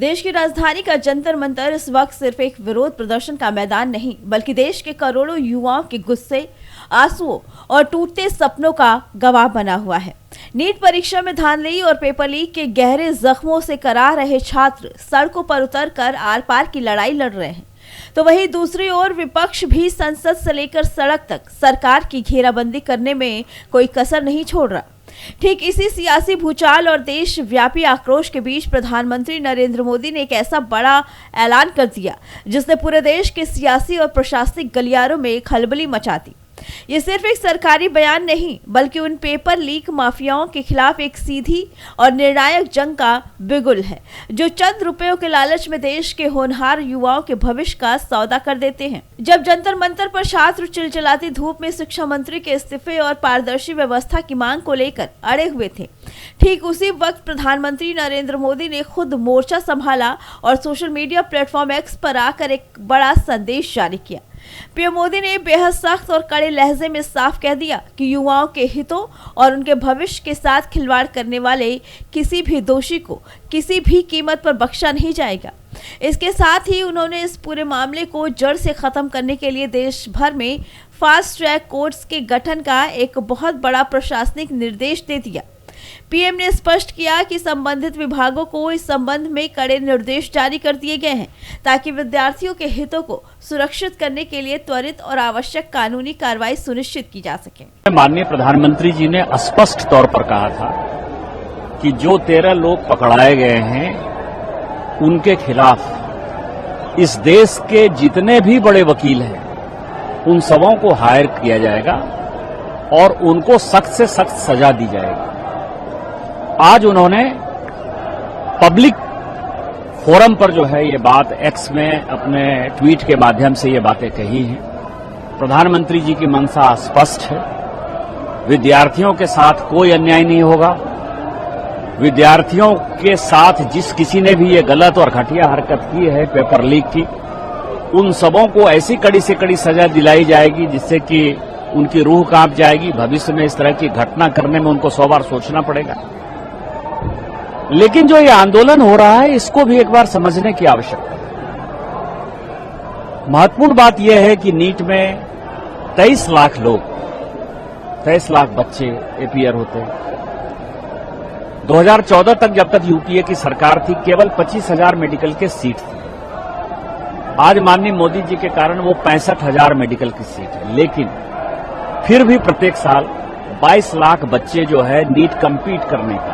देश की राजधानी का जंतर मंतर इस वक्त सिर्फ एक विरोध प्रदर्शन का मैदान नहीं, बल्कि देश के करोड़ों युवाओं के गुस्से, आंसुओं और टूटते सपनों का गवाह बना हुआ है। नीट परीक्षा में धांधली और पेपर लीक के गहरे जख्मों से करा रहे छात्र सड़कों पर उतरकर आर पार की लड़ाई लड़ रहे हैं, तो वहीं दूसरी ओर विपक्ष भी संसद से लेकर सड़क तक सरकार की घेराबंदी करने में कोई कसर नहीं छोड़ रहा। ठीक इसी सियासी भूचाल और देशव्यापी आक्रोश के बीच प्रधानमंत्री नरेंद्र मोदी ने एक ऐसा बड़ा ऐलान कर दिया जिसने पूरे देश के सियासी और प्रशासनिक गलियारों में खलबली मचा दी। ये सिर्फ एक सरकारी बयान नहीं, बल्कि उन पेपर लीक माफियाओं के खिलाफ एक सीधी और निर्णायक जंग का बिगुल है, जो चंद रुपयों के लालच में देश के होनहार युवाओं के भविष्य का सौदा कर देते हैं। जब जंतर मंतर पर छात्र चिलचिलाती धूप में शिक्षा मंत्री के इस्तीफे और पारदर्शी व्यवस्था की मांग को लेकर अड़े हुए थे, ठीक उसी वक्त प्रधानमंत्री नरेंद्र मोदी ने खुद मोर्चा संभाला और सोशल मीडिया प्लेटफॉर्म एक्स पर आकर एक बड़ा संदेश जारी किया। पीएम मोदी ने बेहद सख्त और कड़े लहजे में साफ कह दिया कि युवाओं के हितों और उनके भविष्य के साथ खिलवाड़ करने वाले किसी भी दोषी को किसी भी कीमत पर बख्शा नहीं जाएगा। इसके साथ ही उन्होंने इस पूरे मामले को जड़ से खत्म करने के लिए देश भर में फास्ट ट्रैक कोर्ट्स के गठन का एक बहुत बड़ा प्रशासनिक निर्देश दे दिया। पीएम ने स्पष्ट किया कि संबंधित विभागों को इस संबंध में कड़े निर्देश जारी कर दिए गए हैं, ताकि विद्यार्थियों के हितों को सुरक्षित करने के लिए त्वरित और आवश्यक कानूनी कार्रवाई सुनिश्चित की जा सके। माननीय प्रधानमंत्री जी ने स्पष्ट तौर पर कहा था कि जो 13 लोग पकड़ाए गए हैं उनके खिलाफ इस देश के जितने भी बड़े वकील हैं उन सबों को हायर किया जाएगा और उनको सख्त से सख्त सजा दी जाएगी। आज उन्होंने पब्लिक फोरम पर जो है ये बात एक्स में अपने ट्वीट के माध्यम से ये बातें कही हैं। प्रधानमंत्री जी की मंशा स्पष्ट है, विद्यार्थियों के साथ कोई अन्याय नहीं होगा। विद्यार्थियों के साथ जिस किसी ने भी ये गलत और घटिया हरकत की है पेपर लीक की, उन सबों को ऐसी कड़ी से कड़ी सजा दिलाई जाएगी जिससे कि उनकी रूह कांप जाएगी। भविष्य में इस तरह की घटना करने में उनको 100 बार सोचना पड़ेगा। लेकिन जो ये आंदोलन हो रहा है इसको भी एक बार समझने की आवश्यकता है। महत्वपूर्ण बात यह है कि नीट में 23 लाख लोग, 23 लाख बच्चे एपीयर होते हैं। 2014 तक जब तक यूपीए की सरकार थी केवल 25,000 मेडिकल के सीट थे। आज माननीय मोदी जी के कारण वो 65,000 मेडिकल की सीट है। लेकिन फिर भी प्रत्येक साल 22 लाख बच्चे जो है नीट कम्पीट करने का।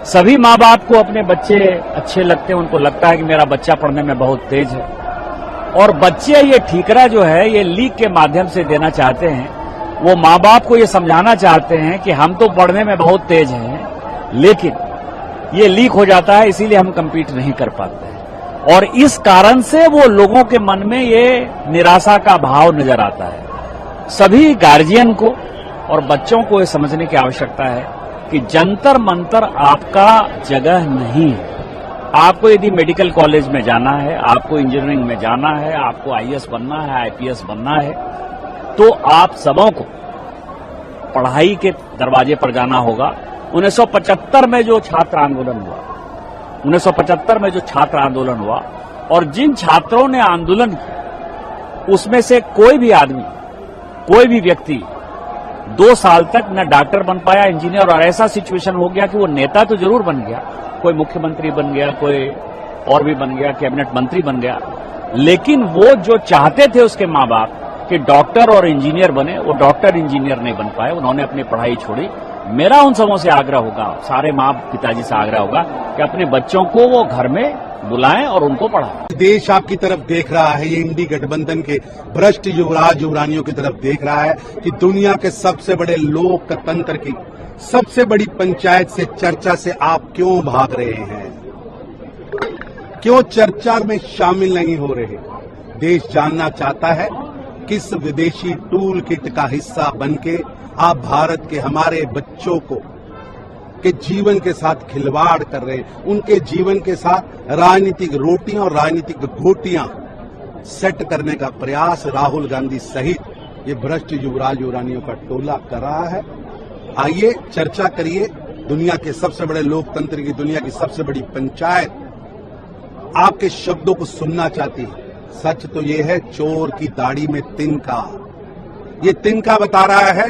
सभी माँ बाप को अपने बच्चे अच्छे लगते हैं, उनको लगता है कि मेरा बच्चा पढ़ने में बहुत तेज है, और बच्चे ये ठीकरा जो है ये लीक के माध्यम से देना चाहते हैं। वो माँ बाप को ये समझाना चाहते हैं कि हम तो पढ़ने में बहुत तेज हैं, लेकिन ये लीक हो जाता है इसीलिए हम कम्पीट नहीं कर पाते हैं। और इस कारण से वो लोगों के मन में ये निराशा का भाव नजर आता है। सभी गार्जियन को और बच्चों को ये समझने की आवश्यकता है कि जंतर मंतर आपका जगह नहीं है। आपको यदि मेडिकल कॉलेज में जाना है, आपको इंजीनियरिंग में जाना है, आपको आईएएस बनना है, आईपीएस बनना है, तो आप सबों को पढ़ाई के दरवाजे पर जाना होगा। 1975 में जो छात्र आंदोलन हुआ, 1975 में जो छात्र आंदोलन हुआ और जिन छात्रों ने आंदोलन किया उसमें से कोई भी आदमी, कोई भी व्यक्ति 2 साल तक न डॉक्टर बन पाया, इंजीनियर, और ऐसा सिचुएशन हो गया कि वो नेता तो जरूर बन गया, कोई मुख्यमंत्री बन गया, कोई और भी बन गया, कैबिनेट मंत्री बन गया, लेकिन वो जो चाहते थे उसके माँ बाप कि डॉक्टर और इंजीनियर बने, वो डॉक्टर इंजीनियर नहीं बन पाए, उन्होंने अपनी पढ़ाई छोड़ी। मेरा उन सबों से आग्रह होगा, सारे माँ पिताजी से आग्रह होगा कि अपने बच्चों को वो घर में बुलाएं और उनको पढ़ाएं। देश आपकी तरफ देख रहा है, ये इंडी गठबंधन के भ्रष्ट युवराज युवरानियों की तरफ देख रहा है कि दुनिया के सबसे बड़े लोकतंत्र की सबसे बड़ी पंचायत से चर्चा से आप क्यों भाग रहे हैं, क्यों चर्चा में शामिल नहीं हो रहे। देश जानना चाहता है किस विदेशी टूल किट का हिस्सा बनके आप भारत के हमारे बच्चों को के जीवन के साथ खिलवाड़ कर रहे हैं, उनके जीवन के साथ राजनीतिक रोटियां और राजनीतिक घोटियां सेट करने का प्रयास राहुल गांधी सहित ये भ्रष्ट युवराज युवरानियों का टोला कर रहा है। आइए चर्चा करिए दुनिया के सबसे बड़े लोकतंत्र की, दुनिया की सबसे बड़ी पंचायत आपके शब्दों को सुनना चाहती है। सच तो ये है, चोर की दाढ़ी में तिनका। ये तिनका बता रहा है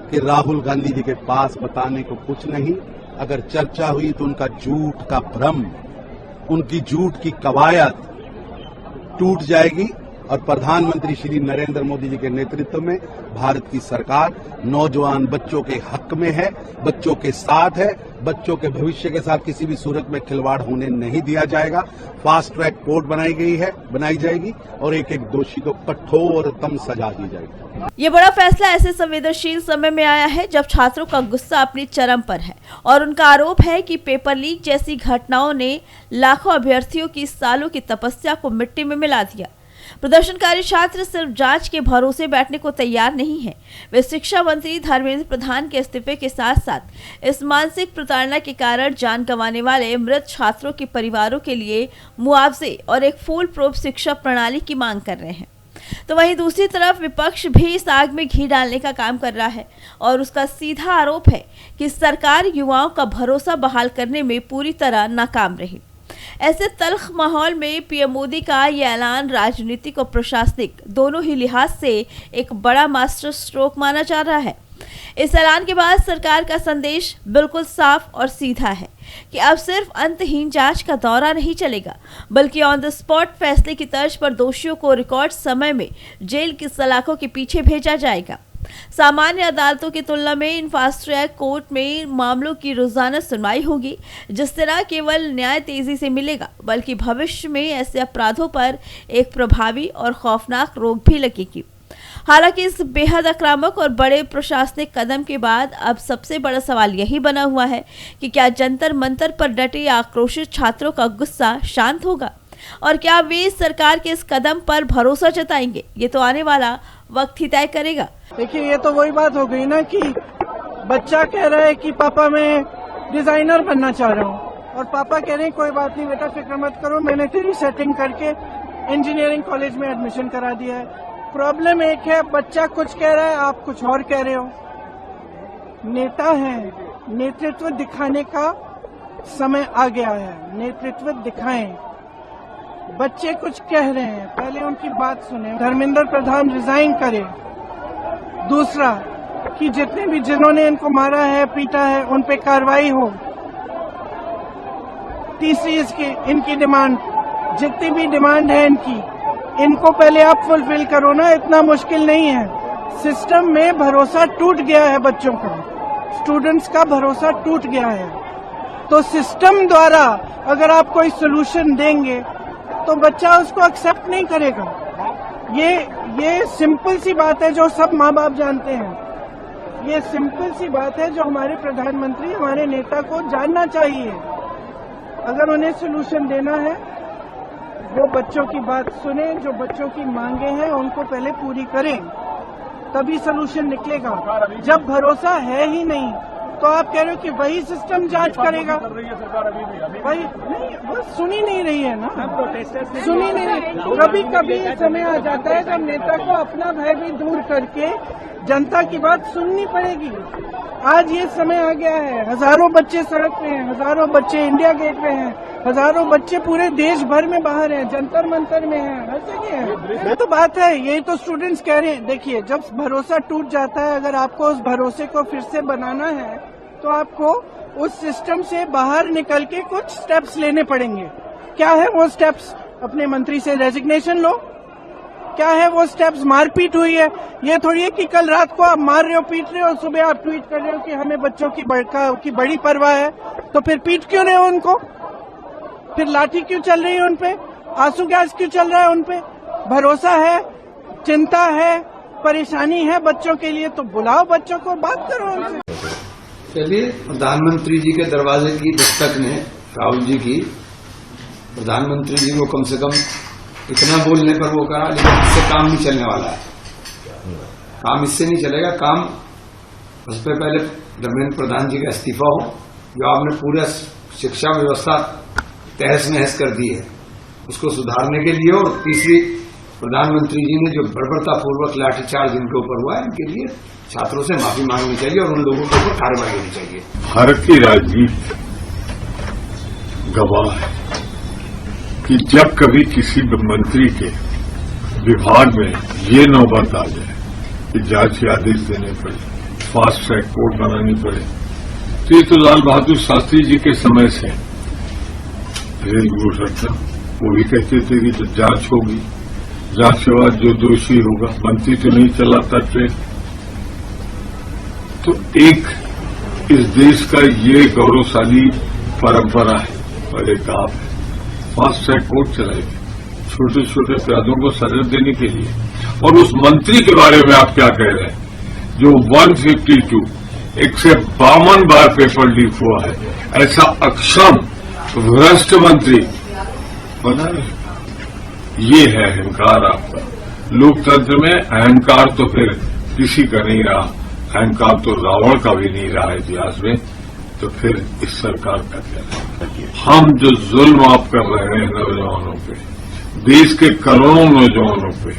कि राहुल गांधी जी के पास बताने को कुछ नहीं। अगर चर्चा हुई तो उनका झूठ का भ्रम, उनकी झूठ की कवायद टूट जाएगी और प्रधानमंत्री श्री नरेंद्र मोदी जी के नेतृत्व में भारत की सरकार नौजवान बच्चों के हक में है, बच्चों के साथ है। बच्चों के भविष्य के साथ किसी भी सूरत में खिलवाड़ होने नहीं दिया जाएगा। फास्ट ट्रैक कोर्ट बनाई जाएगी और एक एक दोषी को कठोरतम सजा दी जाएगी। ये बड़ा फैसला ऐसे संवेदनशील समय में आया है जब छात्रों का गुस्सा अपनी चरम पर है और उनका आरोप है कि पेपर लीक जैसी घटनाओं ने लाखों अभ्यर्थियों की सालों की तपस्या को मिट्टी में मिला दिया। प्रदर्शनकारी छात्र सिर्फ जांच के भरोसे बैठने को तैयार नहीं है। वे शिक्षा मंत्री धर्मेंद्र प्रधान के इस्तीफे के साथ साथ इस मानसिक प्रताड़ना के कारण जान गंवाने वाले मृत छात्रों के परिवारों के लिए मुआवजे और एक फूल प्रूफ शिक्षा प्रणाली की मांग कर रहे हैं। तो वहीं दूसरी तरफ विपक्ष भी इस आग में घी डालने का काम कर रहा है और उसका सीधा आरोप है कि सरकार युवाओं का भरोसा बहाल करने में पूरी तरह नाकाम रही। ऐसे तल्ख माहौल में पीएम मोदी का यह ऐलान राजनीतिक और प्रशासनिक दोनों ही लिहाज से एक बड़ा मास्टर स्ट्रोक माना जा रहा है। इस ऐलान के बाद सरकार का संदेश बिल्कुल साफ और सीधा है कि अब सिर्फ अंतहीन जांच का दौरा नहीं चलेगा, बल्कि ऑन द स्पॉट फैसले की तर्ज पर दोषियों को रिकॉर्ड समय में जेल की सलाखों के पीछे भेजा जाएगा। सामान्य अदालतों की तुलना में इन फास्ट ट्रैक कोर्ट में मामलों की रोजाना सुनवाई होगी, जिससे न केवल न्याय तेजी से मिलेगा बल्कि भविष्य में ऐसे अपराधों पर एक प्रभावी और खौफनाक रोक भी लगेगी। हालांकि इस बेहद आक्रामक और बड़े प्रशासनिक कदम के बाद अब सबसे बड़ा सवाल यही बना हुआ है कि क्या जंतर मंतर पर डटे आक्रोशित छात्रों का गुस्सा शांत होगा और क्या वे सरकार के इस कदम पर भरोसा जताएंगे। ये तो आने वाला वक्त ही तय करेगा। देखिए, ये तो वही बात हो गई ना कि बच्चा कह रहा है कि पापा मैं डिजाइनर बनना चाह रहा हूँ और पापा कह रहे हैं कोई बात नहीं बेटा, फिक्र मत करो, मैंने तेरी सेटिंग करके इंजीनियरिंग कॉलेज में एडमिशन करा दिया है। प्रॉब्लम एक है, बच्चा कुछ कह रहा है, आप कुछ और कह रहे हो। नेता है, नेतृत्व दिखाने का समय आ गया है, नेतृत्व दिखाएं। बच्चे कुछ कह रहे हैं, पहले उनकी बात सुने। धर्मेंद्र प्रधान रिजाइन करे। दूसरा कि जितने भी जिन्होंने इनको मारा है, पीटा है, उन पे कार्रवाई हो। तीसरी इनकी डिमांड, जितनी भी डिमांड है इनको पहले आप फुलफिल करो ना, इतना मुश्किल नहीं है। सिस्टम में भरोसा टूट गया है, बच्चों का, स्टूडेंट्स का भरोसा टूट गया है। तो सिस्टम द्वारा अगर आप कोई सोल्यूशन देंगे तो बच्चा उसको एक्सेप्ट नहीं करेगा। ये सिंपल सी बात है जो सब माँ बाप जानते हैं। ये सिंपल सी बात है जो हमारे प्रधानमंत्री, हमारे नेता को जानना चाहिए। अगर उन्हें सोल्यूशन देना है, वो बच्चों की बात सुने, जो बच्चों की मांगे हैं उनको पहले पूरी करें, तभी सोल्यूशन निकलेगा। जब भरोसा है ही नहीं तो आप कह रहे हो कि वही सिस्टम जांच करेगा। वही नहीं, वो सुनी नहीं रही है ना, सुनी नहीं रही। कभी कभी समय आ जाता है जब नेता को अपना भय भी दूर करके जनता की बात सुननी पड़ेगी। आज ये समय आ गया है, हजारों बच्चे सड़क पे हैं, हजारों बच्चे इंडिया गेट पे हैं, हजारों बच्चे पूरे देश भर में बाहर हैं, जंतर मंतर में हैं, हर जगह है। ये तो बात है, यही तो स्टूडेंट्स कह रहे हैं। देखिए, जब भरोसा टूट जाता है, अगर आपको उस भरोसे को फिर से बनाना है तो आपको उस सिस्टम से बाहर निकल के कुछ स्टेप्स लेने पड़ेंगे। क्या है वो स्टेप्स? अपने मंत्री से रेजिग्नेशन लो। क्या है वो स्टेप्स? मारपीट हुई है, ये थोड़ी है कि कल रात को आप मार रहे हो, पीट रहे हो, सुबह आप ट्वीट कर रहे हो कि हमें बच्चों की बड़ी परवाह है, तो फिर पीट क्यों रहे हो उनको? फिर लाठी क्यों चल रही है उनपे? आंसू गैस क्यों चल रहा है उनपे? भरोसा है, चिंता है, परेशानी है बच्चों के लिए, तो बुलाओ बच्चों को, बात करो उनसे। चलिए, प्रधानमंत्री जी के दरवाजे की दस्तक ने राहुल जी की, प्रधानमंत्री जी को कम से कम इतना बोलने पर वो करा, लेकिन इससे काम नहीं चलने वाला है। काम इससे नहीं चलेगा। काम उससे पहले धर्मेंद्र प्रधान जी का इस्तीफा हो, जो आपने पूरा शिक्षा व्यवस्था तहस नहस कर दी है, उसको सुधारने के लिए। और तीसरी, प्रधानमंत्री जी ने जो बर्बरतापूर्वक लाठीचार्ज इनके ऊपर हुआ है, इनके लिए छात्रों से माफी मांगनी चाहिए और उन लोगों के ऊपर कार्रवाई होनी चाहिए। भारत की राजनीति गवाह है कि जब कभी किसी मंत्री के विभाग में ये नौबत आ जाए कि जांच के आदेश देने पड़े, फास्ट ट्रैक कोर्ट बनानी पड़े, तो ये तो लाल बहादुर शास्त्री जी के समय से रेल दुर्घटना, वो भी कहते थे कि जब जांच होगी, जांच के बाद जो दोषी होगा, मंत्री तो नहीं चलाता ट्रेन। तो एक इस देश का ये गौरवशाली परंपरा है और एक आप है, फास्ट ट्रैक कोर्ट चलाएगी छोटे छोटे अपराधों को सजा देने के लिए। और उस मंत्री के बारे में आप क्या कह रहे हैं जो 152 152 बार पेपर लीक हुआ है, ऐसा अक्षम भ्रष्ट मंत्री बना रहे? ये है अहंकार आपका। लोकतंत्र में अहंकार तो फिर किसी का नहीं रहा, अहंकार तो रावण का भी नहीं रहा इतिहास में, तो फिर इस सरकार का क्या? हम जो जुल्म आप कर रहे हैं नौजवानों पे, देश के करोड़ों नौजवानों पे,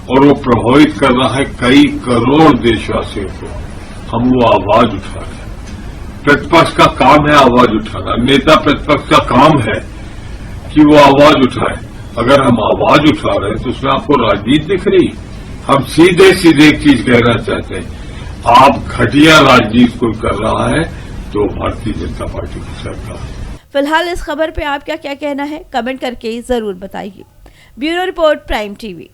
और वो प्रभावित कर रहा है कई करोड़ देशवासियों को, हम वो आवाज उठा रहे हैं। प्रतिपक्ष का काम है आवाज उठाना, नेता प्रतिपक्ष का काम है कि वो आवाज उठाए। अगर हम आवाज उठा रहे हैं तो उसमें आपको राजनीति दिख रही? हम सीधे सीधे एक चीज कहना चाहते हैं, आप घटिया राजनीति कोई कर रहा है तो भारतीय जनता पार्टी की सरकार। फिलहाल इस खबर पे आपका क्या कहना है, कमेंट करके जरूर बताइए। Bureau report, prime TV.